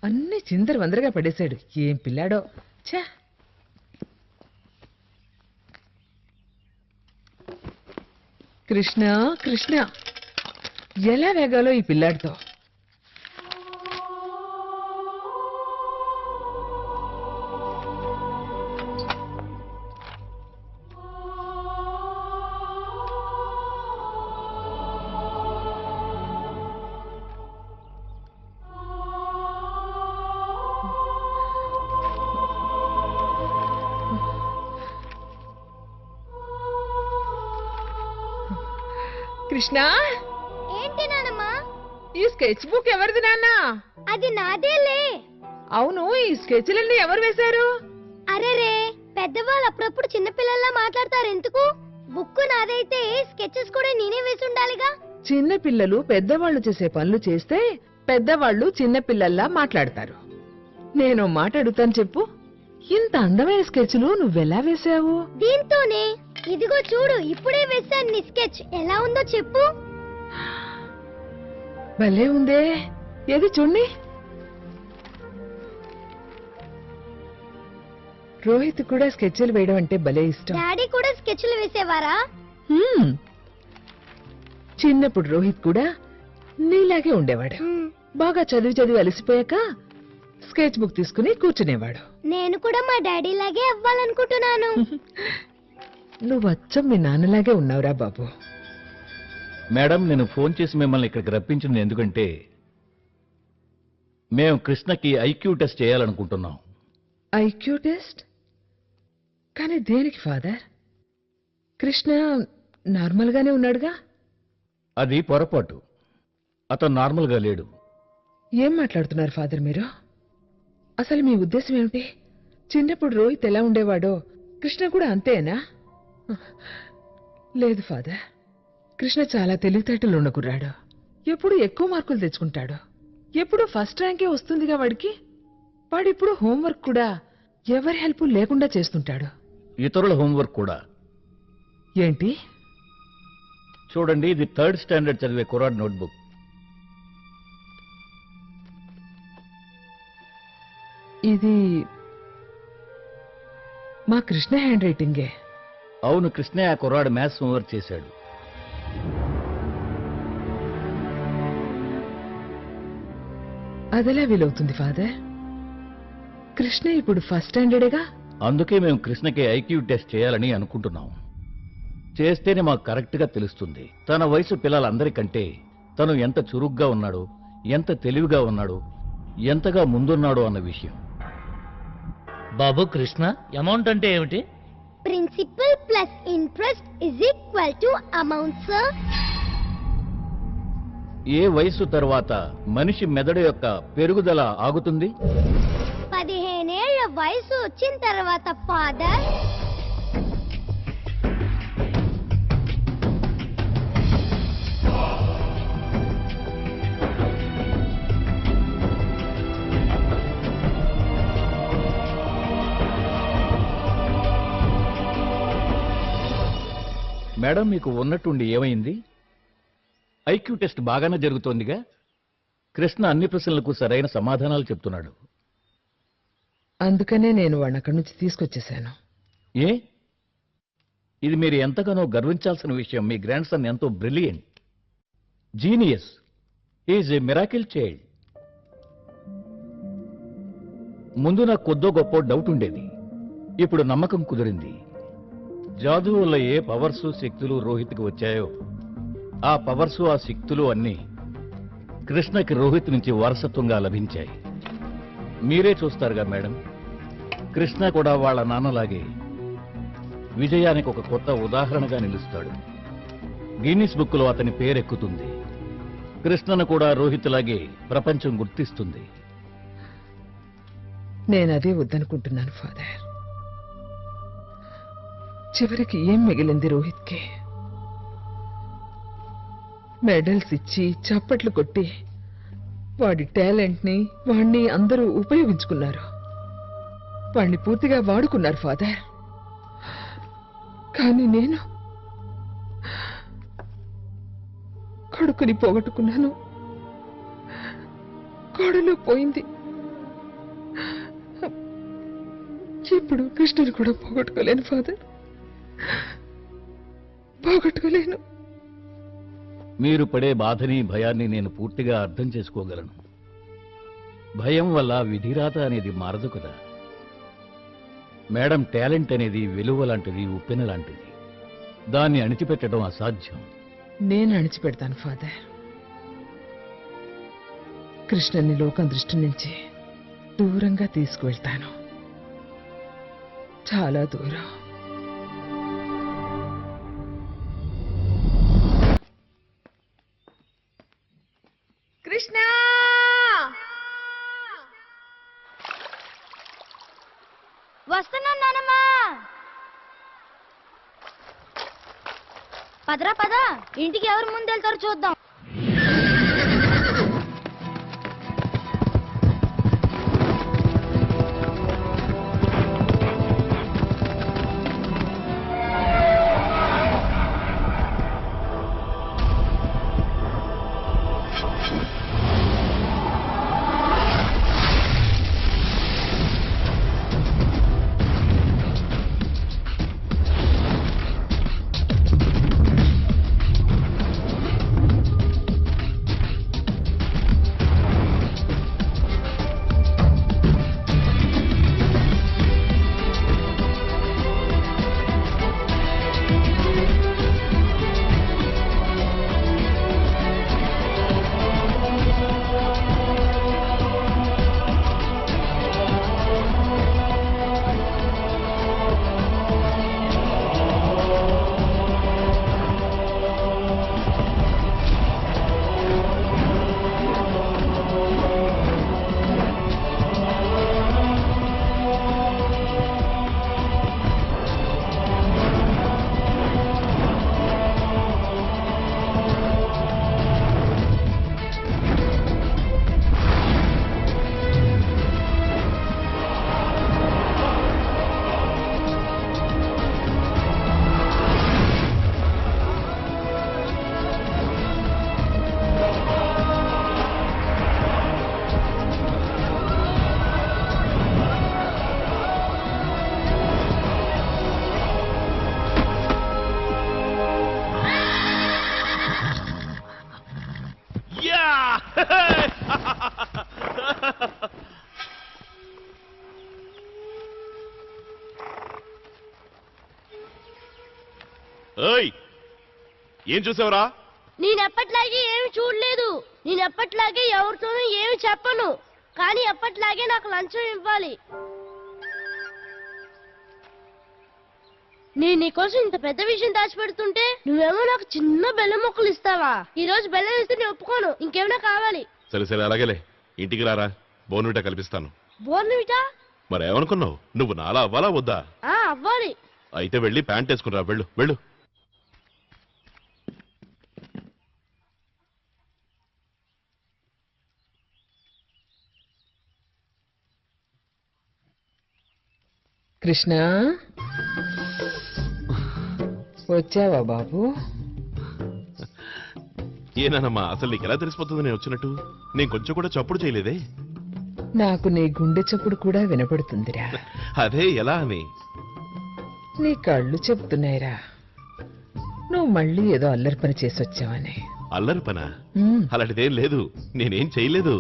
అన్ని చిందర వందరగా పడేశాడు. ఏం పిల్లాడో. ఛా! కృష్ణ కృష్ణ, ఎలా వేగాలో ఈ పిల్లాడితో. కృష్ణ, ఏంటి నానమ్మా? ఈ స్కెచ్ బుక్ ఎవరిది నాన్న? అది నాదేలే. అవును, ఈ స్కెచ్లన్నీ ఎవరు వేశారు? అరేరే, పెద్దవాళ్ళు అప్పుడప్పుడు చిన్నపిల్లల్లా మాట్లాడతారు ఎందుకు? బుక్ నాదైతే స్కెచెస్ కూడా నేనే వేసి ఉండాలిగా. చిన్న పిల్లలు పెద్దవాళ్ళు చేసే పనులు చేస్తే పెద్దవాళ్ళు చిన్న పిల్లల్లా మాట్లాడతారు. నేను మాట అడుగుతాను, చెప్పు. ఇంత అందమైన స్కెచ్లు నువ్వెలా వేశావు? దీంతోనే. ఇదిగో చూడు, ఇప్పుడే వేశాను నీ స్కెచ్. ఎలా ఉందో చెప్పు. భలే ఉందే. ఏది చూడండి. రోహిత్ కూడా స్కెచ్లు వేయడం అంటే భలే ఇష్టం. డాడీ కూడా స్కెచ్లు వేసేవారా? చిన్నప్పుడు రోహిత్ కూడా నీలాగే ఉండేవాడు. బాగా చదివి చదివి అలసిపోయాక స్కెచ్ బుక్ తీసుకుని కూర్చునేవాడు. నేను కూడా మా డాడీ లాగే అవ్వాలనుకుంటున్నాను. నువ్వు అచ్చం మీ నాన్నలాగే ఉన్నావురా బాబు. మేడం, నేను ఫోన్ చేసి మిమ్మల్ని ఇక్కడికి రప్పించింది ఎందుకంటే మేము కృష్ణకి ఐక్యూ టెస్ట్ చేయాలనుకుంటున్నాం. IQ test? కానీ దేనికి ఫాదర్? కృష్ణ నార్మల్ గానే ఉన్నాడుగా. అది పొరపాటు. అతను నార్మల్గా లేడు. ఏం మాట్లాడుతున్నారు ఫాదర్ మీరు? అసలు మీ ఉద్దేశం ఏమిటి? చిన్నప్పుడు రోహిత్ ఎలా ఉండేవాడో కృష్ణ కూడా అంతేనా? లేదు ఫాదర్, కృష్ణ చాలా తెలివితేటలు ఉన్న కుర్రాడు. ఎప్పుడు ఎక్కువ మార్కులు తెచ్చుకుంటాడు. ఎప్పుడు ఫస్ట్ ర్యాంకే వస్తుందిగా వాడికి. వాడిప్పుడు హోంవర్క్ కూడా ఎవరి హెల్ప్ లేకుండా చేస్తుంటాడు. ఇతరుల హోంవర్క్ కూడా. ఏంటి? చూడండి, ఇది 3rd స్టాండర్డ్ చదివే కుర్రాడ్ నోట్బుక్. ఇది మా కృష్ణ హ్యాండ్ రైటింగే. అవును, కృష్ణ ఆ కుర్రాడు మ్యాథ్స్ హోంవర్క్ చేశాడు. అదెలా వీలవుతుంది ఫాదర్? కృష్ణ ఇప్పుడు ఫస్ట్ స్టాండర్డేగా. అందుకే మేము కృష్ణకి ఐక్యూ టెస్ట్ చేయాలని అనుకుంటున్నాం. చేస్తేనే మాకు కరెక్ట్గా తెలుస్తుంది తన వయసు పిల్లలందరికంటే తను ఎంత చురుగ్గా ఉన్నాడో, ఎంత తెలివిగా ఉన్నాడో, ఎంతగా ముందున్నాడో అన్న విషయం. బాబు కృష్ణ, అమౌంట్ అంటే ఏమిటి? Principal plus interest is equal to amount sir. ఏ వయసు తర్వాత మనిషి మెదడు యొక్క పెరుగుదల ఆగుతుంది? 15 ఏళ్ల వయసు వచ్చిన తర్వాత ఫాదర్. మేడం, మీకు ఉన్నట్టుండి ఏమైంది? ఐక్యూ టెస్ట్ బాగానే జరుగుతోందిగా. కృష్ణ అన్ని ప్రశ్నలకు సరైన సమాధానాలు చెప్తున్నాడు. అందుకనే నేను వాడిని అక్కడి నుంచి తీసుకొచ్చేశాను. ఏ? ఇది మీరు ఎంతగానో గర్వించాల్సిన విషయం. మీ గ్రాండ్ సన్ ఎంతో brilliant, genius, is a miracle child. ముందు నాకు కొద్దో గొప్ప డౌట్ ఉండేది, ఇప్పుడు నమ్మకం కుదిరింది. జాదు వల్ల ఏ పవర్స్ శక్తులు రోహిత్కి వచ్చాయో ఆ పవర్స్ ఆ శక్తులు అన్నీ కృష్ణకి రోహిత్ నుంచి వారసత్వంగా లభించాయి. మీరే చూస్తారుగా మేడం, కృష్ణ కూడా వాళ్ళ నాన్నలాగే విజయానికి ఒక కొత్త ఉదాహరణగా నిలుస్తాడు. గిన్నిస్ బుక్లో అతని పేరెక్కుతుంది. కృష్ణను కూడా రోహిత్ లాగే ప్రపంచం గుర్తిస్తుంది. నేనదే వద్దనుకుంటున్నాను ఫాదర్. చివరికి ఏం మిగిలింది రోహిత్కి? మెడల్స్ ఇచ్చి చప్పట్లు కొట్టి వాడి టాలెంట్ని వాణ్ణి అందరూ ఉపయోగించుకున్నారు. వాణ్ణి పూర్తిగా వాడుకున్నారు ఫాదర్. కానీ నేను కొడుకుని పోగొట్టుకున్నాను. కోడలు పోయింది, ఎప్పుడు కృష్ణని కూడా పోగొట్టుకోలేను ఫాదర్, పోగొట్టుకోలేను. మీరు పడే బాధని భయాన్ని నేను పూర్తిగా అర్థం చేసుకోగలను. భయం వల్ల విధిరాత అనేది మారదు కదా. మేడం టాలెంట్ అనేది వెలువ లాంటిది, ఉప్పెన లాంటిది. దాన్ని అణిచిపెట్టడం అసాధ్యం. నేను అణిచిపెడతాను ఫాదర్. కృష్ణని లోకం దృష్టి నుంచి దూరంగా తీసుకువెళ్తాను, చాలా దూరం. కృష్ణ, వస్తున్నాను నానమ్మా. పదరా పద, ఇంటికి ఎవరు ముందు వెళ్తారో చూద్దాం. ఏం చూసావురా? నేనెప్పట్లాగే ఏమి చూడలేదు. నేనెప్పట్లాగే ఎవరితోనూ ఏమి చెప్పను. కానీ ఎప్పట్లాగే నాకు లంచం ఇవ్వాలి. నేను నీకోసం ఇంత పెద్ద విషయం దాచిపెడుతుంటే నువ్వేమో నాకు చిన్న బెల్లం ముక్కలు ఇస్తావా? ఈ రోజు బెల్లం ఇస్తే నేను ఒప్పుకోను. ఇంకేమైనా కావాలి? సరే సరే అలాగేలే. ఇంటికి రారా, బోర్న్విటా కల్పిస్తాను. బోర్న్విటా? మరేమనుకున్నావు? నువ్వు నాలా అవ్వాలా వద్దా? అవ్వాలి. అయితే వెళ్ళి ప్యాంట్ వేసుకురా. వెళ్ళు వెళ్ళు. కృష్ణ, వచ్చావా బాబు? ఏనానమ్మా, అసలు నీకు ఎలా తెలిసిపోతుంది నేను వచ్చినట్టు? నేను కొంచెం కూడా చప్పుడు చేయలేదే. నాకు నీ గుండె చప్పుడు కూడా వినపడుతుందిరా. అదే ఎలా అని? నీ కళ్ళు చెప్తున్నాయిరా, నువ్వు మళ్ళీ ఏదో అల్లరి పని చేసి వచ్చావని. అల్లరి పనా? అలాంటిదేం లేదు. నేనేం చేయలేదు.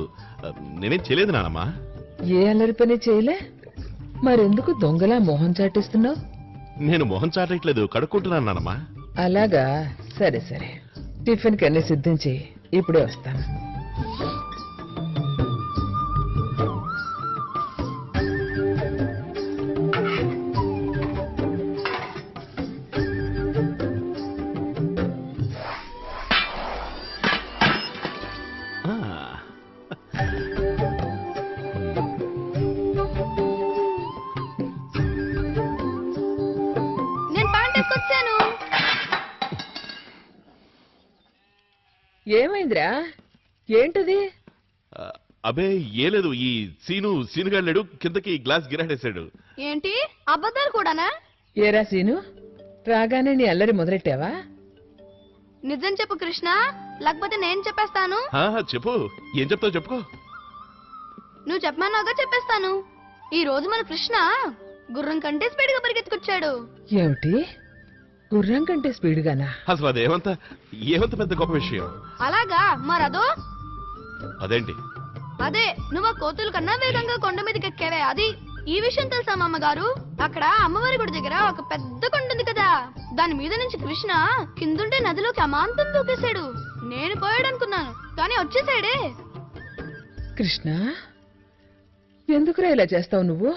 నేనేం చేయలేదు నానమ్మా. ఏ అల్లరి పని చేయలే? మరెందుకు దొంగలా మొహం చాటిస్తున్నావు? నేను మొహం చాటట్లేదు, కడుక్కుంటున్నాను నానమ్మా. అలాగా, సరే సరే. టిఫిన్ కన్నీ సిద్ధం చేయి, ఇప్పుడే వస్తాను. ఏమైందిరా? ఏంటది? అబే ఏ లేదు. ఈ సీనుగాడు కిందకి గ్లాస్ గిరాడేశాడు. ఏంటి అబద్ధాలు కూడానా? ఏరా సీను, రాగానే నీ అల్లరి మొదలెట్టావా? నిజం చెప్పు కృష్ణ, లేకపోతే నేను చెప్పేస్తాను. చెప్పు. ఏం చెప్తావు చెప్పుకో. నువ్వు చెప్పమన్నాగా చెప్పేస్తాను. ఈ రోజు మన కృష్ణ గుర్రం కంటే స్పీడ్ గా పరిగెత్తుకొచ్చాడు. ఏమిటి గుర్రం కంటే స్పీడ్గానా? అసలు అది ఏమంత పెద్ద గొప్ప విషయం? అలాగా మరదో అదేంటి? అదే నువ్వు కోతుల కన్నా వేగంగా కొండ మీదకి ఎక్కేవే అది. ఈ విషయం తెలుసా మామగారు? అక్కడ అమ్మవారి గుడి దగ్గర ఒక పెద్ద కొండ ఉంది కదా, దాని మీద నుంచి కృష్ణ కిందుంటే నదిలోకి అమాంతం దూకేశాడు. నేను పోయాడనుకున్నాను కానీ వచ్చేసాడే. కృష్ణ, ఎందుకురా ఇలా చేస్తావు నువ్వు?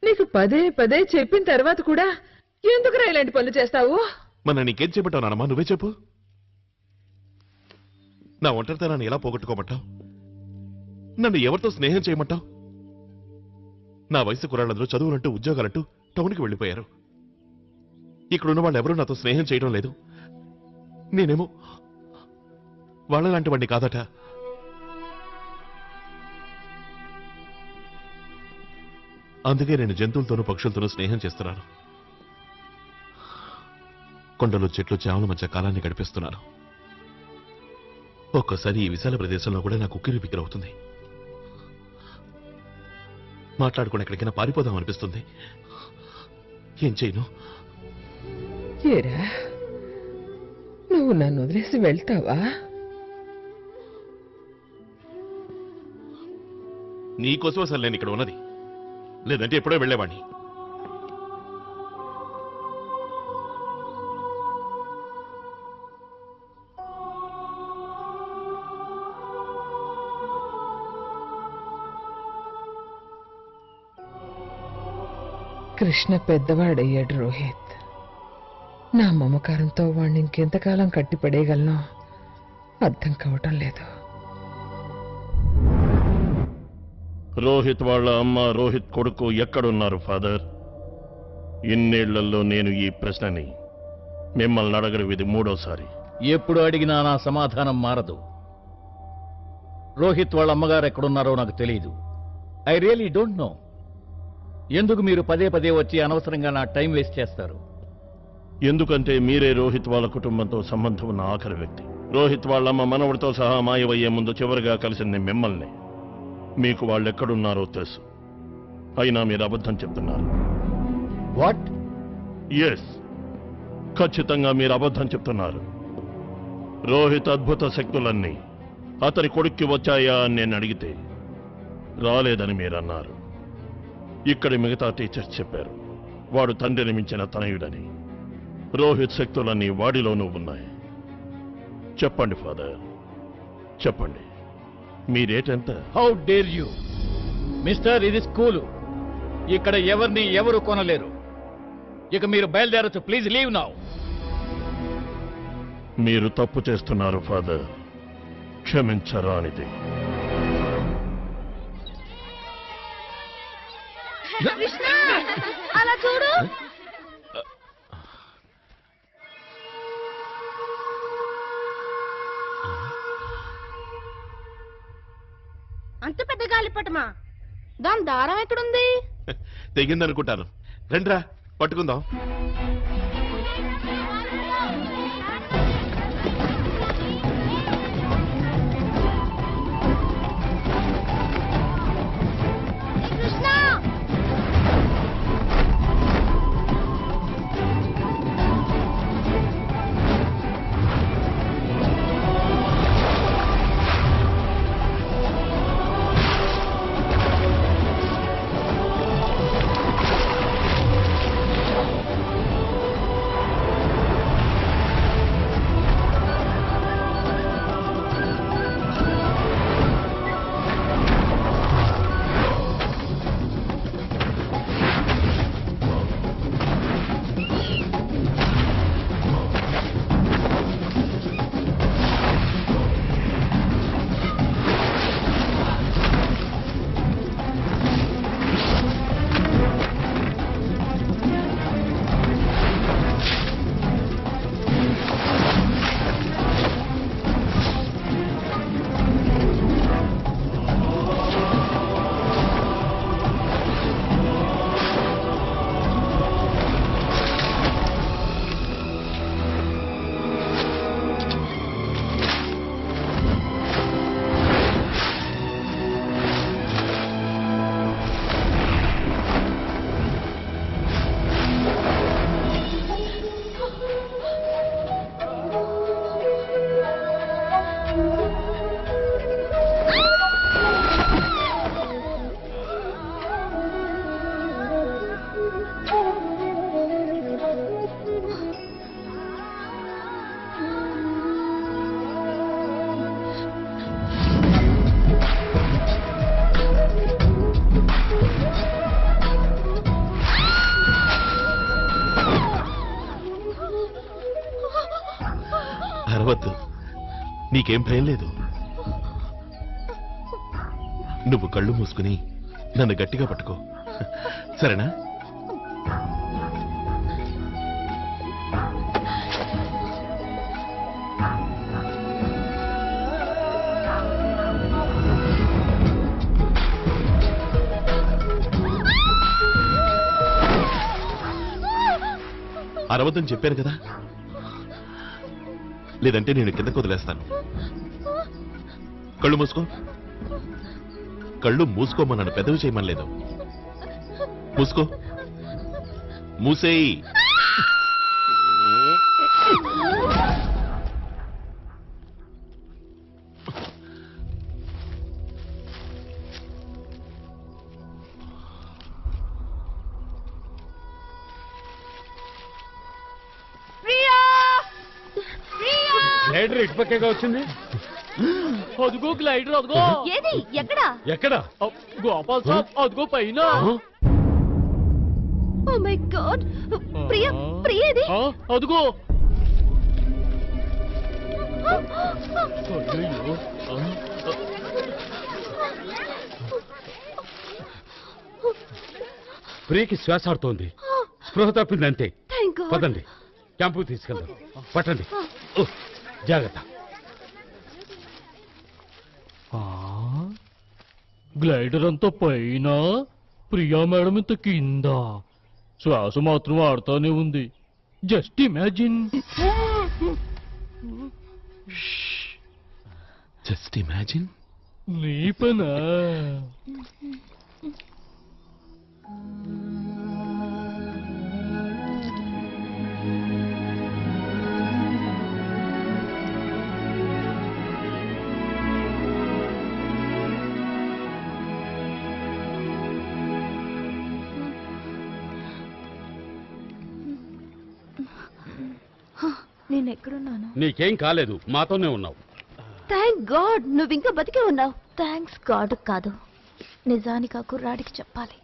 నీకు పదే పదే చెప్పిన తర్వాత కూడా ఎందుకురా ఇలాంటి పనులు చేస్తావు? మన నీకేం చెప్పటావు నానమ్మా? నువ్వే చెప్పు. నా ఒంటరితనాన్ని ఎలా పోగొట్టుకోమంటావు? నన్ను ఎవరితో స్నేహం చేయమంటావు? నా వయసు కుర్రాళ్ళందరూ చదువులంటూ ఉద్యోగాలంటూ టౌన్కి వెళ్ళిపోయారు. ఇక్కడున్న వాళ్ళు ఎవరూ నాతో స్నేహం చేయడం లేదు. నేనేమో వాళ్ళలాంటి వాడిని కాదట. అందుకే నేను జంతువులతోనూ పక్షులతోనూ స్నేహం చేస్తున్నాను. కొండలు చెట్లు చేమల మధ్య కాలాన్ని గడిపిస్తున్నాను. ఒక్కోసారి ఈ విశాల ప్రదేశంలో కూడా నాకు ఉక్కిరి బిక్కిరి అవుతుంది. మాట్లాడుకుని ఎక్కడికైనా పారిపోదాం అనిపిస్తుంది. ఏం చేయను? ఏరా, నువ్వు నన్ను వదిలేసి వెళ్తావా? నీకోసం అసలు నేను ఇక్కడ ఉన్నది, లేదంటే ఎప్పుడో వెళ్ళేవాణ్ణి. కృష్ణ పెద్దవాడయ్యాడు రోహిత్. నా మమకారంతో వాణ్ణి ఇంకెంతకాలం కట్టిపడేయగలనో అర్థం కావటం లేదు. రోహిత్ వాళ్ళ అమ్మ, రోహిత్ కొడుకు ఎక్కడున్నారు ఫాదర్? ఇన్నేళ్లలో నేను ఈ ప్రశ్నని మిమ్మల్ని అడగడం ఇది మూడోసారి. ఎప్పుడు అడిగినా నా సమాధానం మారదు. రోహిత్ వాళ్ళ అమ్మగారు ఎక్కడున్నారో నాకు తెలియదు. I really don't know. ఎందుకు మీరు పదే పదే వచ్చి అనవసరంగా నా టైం వేస్ట్ చేస్తారు? ఎందుకంటే మీరే రోహిత్ వాళ్ళ కుటుంబంతో సంబంధం ఉన్న ఆఖరి వ్యక్తి. రోహిత్ వాళ్ళమ్మ మనవడితో సహా మాయమయ్యే ముందు చివరిగా కలిసింది మిమ్మల్ని. మీకు వాళ్ళు ఎక్కడున్నారో తెలుసు, అయినా మీరు అబద్ధం చెప్తున్నారు. వాట్? ఎస్, ఖచ్చితంగా మీరు అబద్ధం చెప్తున్నారు. రోహిత్ అద్భుత శక్తులన్నీ అతని కొడుక్కి వచ్చాయా అని నేను అడిగితే రాలేదని మీరన్నారు. ఇక్కడి మిగతా టీచర్స్ చెప్పారు వాడు తండ్రిని మించిన తనయుడని. రోహిత్ శక్తులన్నీ వాడిలోనూ ఉన్నాయి. చెప్పండి ఫాదర్, చెప్పండి, మీరేటెంత? How dare you mister? ఇది స్కూలు, ఇక్కడ ఎవరిని ఎవరు కొనలేరు. ఇక మీరు బయలుదేరచ్చు. Please leave now. మీరు తప్పు చేస్తున్నారు ఫాదర్, క్షమించరానిది. కృష్ణ అలా చూడు. అంత పెద్ద గాలిపటమా? దాని దారం ఎక్కడుంది? తెగిందనుకుంటాను. రండ్రా పట్టుకుందాం. కృష్ణ నీకేం భయం లేదు. నువ్వు కళ్ళు మూసుకుని నన్ను గట్టిగా పట్టుకో, సరేనా? అరవద్దని చెప్పాను కదా, లేదంటే నేను కిందకు వదిలేస్తాను. కళ్ళు మూసుకో. కళ్ళు మూసుకోమన్నాను, పెదవి చేయమనలేదు. మూసుకో, మూసేయి. గ్లైడర్ ఇటుపక్కేగా వచ్చింది. అదిగో గ్లైడర్, అదిగో. ఏది? ఎక్కడా? ఎక్కడ? గోపాల్ సాబ్, అదిగో పైన. Oh my God, Priya, Priya ఏది? అదిగో. అయ్యయ్యో. ప్రియకి శ్వాస ఆడుతోంది, స్పృహ తప్పిందంతే. Thank God. పదండి, క్యాంపు తీసుకెళ్దాం. పట్టండి. ఓ, జాగ్రత్త. గ్లైడర్ అంతా పైన, ప్రియా మేడం ఇంత కింద. శ్వాస మాత్రం ఆడుతూనే ఉంది. Just imagine. Just imagine. నీ పనా? నేను ఎక్కడున్నాను? నీకేం కాలేదు, మాతోనే ఉన్నావు. థ్యాంక్ గాడ్, నువ్వు ఇంకా బతికే ఉన్నావు. థ్యాంక్స్ గాడ్ కాదు, నిజానికి ఆ కుర్రాడికి చెప్పాలి.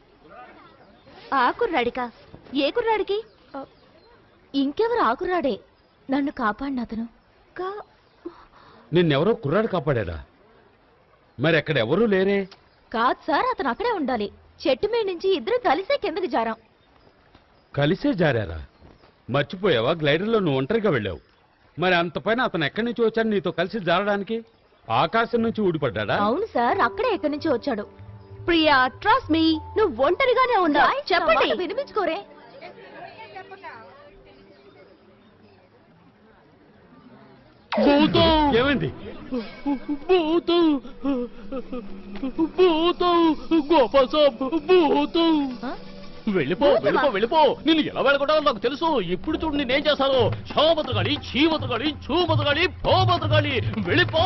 ఆ కుర్రాడికా? ఏ కుర్రాడికి? ఇంకెవరు? ఆ కుర్రాడే నన్ను కాపాడిన అతను. నిన్నెవరో కుర్రాడు కాపాడారా? మరి అక్కడ ఎవరూ లేరే? కాదు సార్, అతను అక్కడే ఉండాలి. చెట్టు మీద నుంచి ఇద్దరు కలిసే కిందకి జారాం. కలిసే జారారా? మర్చిపోయావా, గ్లైడర్లో నువ్వు ఒంటరిగా వెళ్ళావు. మరి అంత పైన అతను ఎక్కడి నుంచి వచ్చాడు నీతో కలిసి జారడానికి? ఆకాశం నుంచి ఊడిపడ్డా? అవును సార్, అక్కడే ఎక్కడి నుంచి వచ్చాడు. ప్రియా, ట్రస్ట్ మీ, నువ్వు ఒంటరిగానే ఉన్నావు. చెప్పండి, వినిపించుకోరే. ఏమైంది? భూతం, భూతం, గోపాల్ సాబ్, భూతం. వెళ్ళిపో, వెళ్ళిపో, వెళ్ళిపో. నిన్ను ఎలా వెళ్ళగొట్టాలో నాకు తెలుసు. ఇప్పుడు చూడు నేనేం చేస్తాను. షోబతగాలి, చీబతగాలి, చూబతగాలి, పోబతగాలి. వెళ్ళిపో.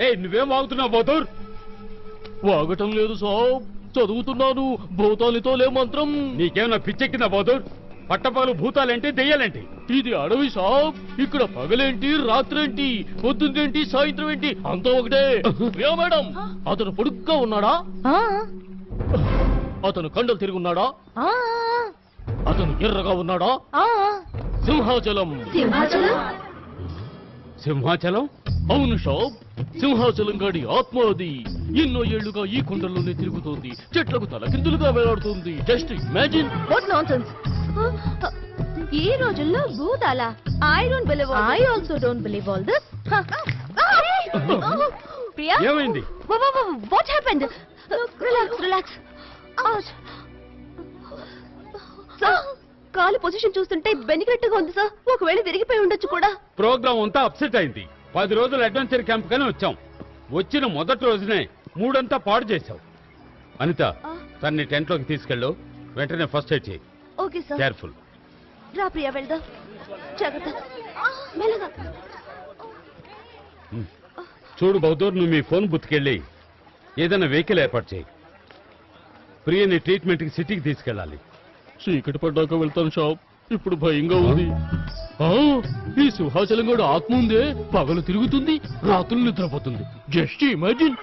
ఏ, నువ్వేం వాగుతున్నావు బోతూర్? వాగటం లేదు సాబ్, చదువుతున్నాను. భూతాలతో లే మంత్రం. నీకేమన్నా పిచ్చెక్కిందా బోతూర్? పట్టపాలు భూతాలేంటి, దెయ్యాలేంటి? ఇది అడవి సాబ్. ఇక్కడ పగలేంటి, రాత్రేంటి, పొద్దుందేంటి, సాయంత్రం ఏంటి, అంతా ఒకటే. మేడం, అతను పొడుగ్గా ఉన్నాడా? అతను కండలు తిరిగి ఉన్నాడా? అతను ఎర్రగా ఉన్నాడా? సింహాచలం. సింహాచలం? అవును షాప్, సింహాచలం గాడి ఆత్మ అది. ఎన్నో ఏళ్లుగా ఈ కొండల్లోనే తిరుగుతోంది. చెట్లకు తలకిందులుగా వేలాడుతుంది. Just imagine. What nonsense. ఈ రోజుల్లో భూతాలా? I don't believe. I also don't believe all this. Priya, ఏమైంది? What happened? Relax, relax. Sir, కాలు పొజిషన్ చూస్తుంటే బెనిగట్టుగా ఉంది సార్. ఒకవేళ తిరిగిపోయి ఉండొచ్చు కూడా. ప్రోగ్రామ్ అంతా అప్సెట్ అయింది. 10 రోజులు అడ్వెంచర్ క్యాంప్ కానీ వచ్చాం. వచ్చిన మొదటి రోజునే మూడంతా పాడు చేశావు. అనిత, తన్ని టెంట్ లోకి తీసుకెళ్ళు. వెంటనే ఫస్ట్ ఎయిడ్ చేయి. Okay sir. కేర్ఫుల్. రా ప్రియా, వెళ్దాం. జాగ్రత్త, మెల్లగా. చూడు బౌద్ధూర్, నువ్వు మీ ఫోన్ బుత్తుకెళ్ళి ఏదైనా వెహికల్ ఏర్పాటు చేయి. ప్రియని ట్రీట్మెంట్కి సిటీకి తీసుకెళ్ళాలి. చీకటి పడ్డాక వెళ్తాను షాప్. ఇప్పుడు భయంగా ఉంది. ఈ సింహాచలం కూడా ఆత్మ ఉందే. పగలు తిరుగుతుంది, రాత్రులు నిద్రపోతుంది. Just imagine.